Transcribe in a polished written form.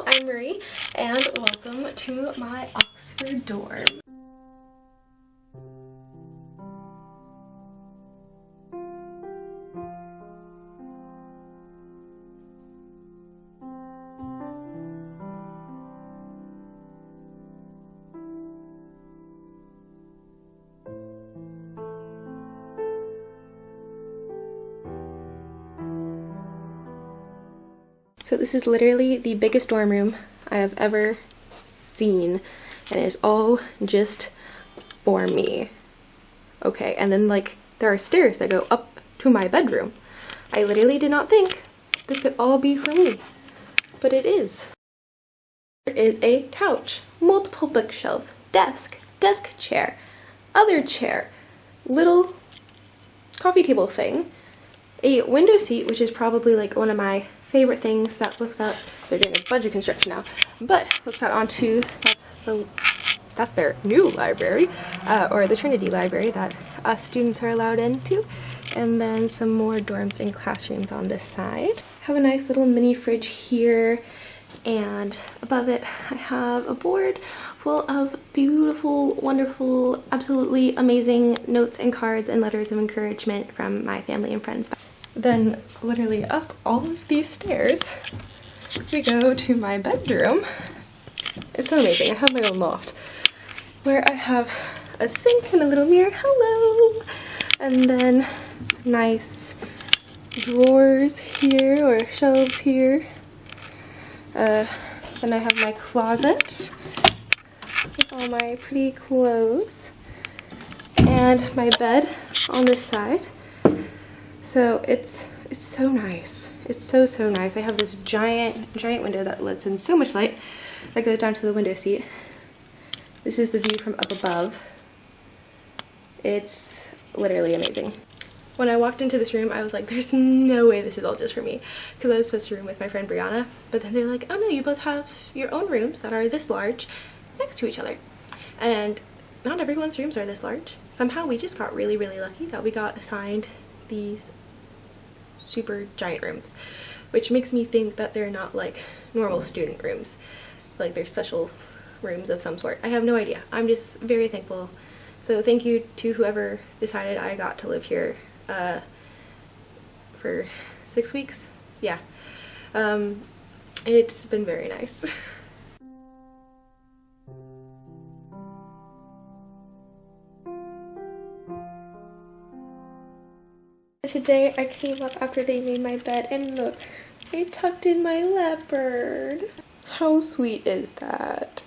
I'm Marie, and welcome to my Oxford dorm. So this is literally the biggest dorm room I have ever seen, and it's all just for me. Okay, and then like there are stairs that go up to my bedroom. I literally did not think this could all be for me, but it is. There is a couch, multiple bookshelves, desk chair, other chair, little coffee table thing, a window seat, which is probably like one of my favorite things that looks out. They're doing a bunch of construction now, but looks out onto that's their new library, or the Trinity library that us students are allowed into, and then some more dorms and classrooms on this side. Have a nice little mini fridge here, and above it I have a board full of beautiful, wonderful, absolutely amazing notes and cards and letters of encouragement from my family and friends. Then literally up all of these stairs we go to my bedroom. It's so amazing. I have my own loft where I have a sink and a little mirror, hello, and then nice drawers here, or shelves here. Then I have my closet with all my pretty clothes, and my bed on this side. So it's so nice. It's so nice. I have this giant window that lets in so much light that goes down to the window seat. This is the view from up above. It's literally amazing. When I walked into this room, I was like, there's no way this is all just for me, because I was supposed to room with my friend Brianna, but then they're like, oh no, you both have your own rooms that are this large next to each other. And not everyone's rooms are this large. Somehow we just got really lucky that we got assigned these super giant rooms, which makes me think that they're not like normal student rooms, like they're special rooms of some sort. I have no idea. I'm just very thankful. So thank you to whoever decided I got to live here for 6 weeks. Yeah, it's been very nice. Today I came up after they made my bed, and look, I tucked in my leopard. How sweet is that?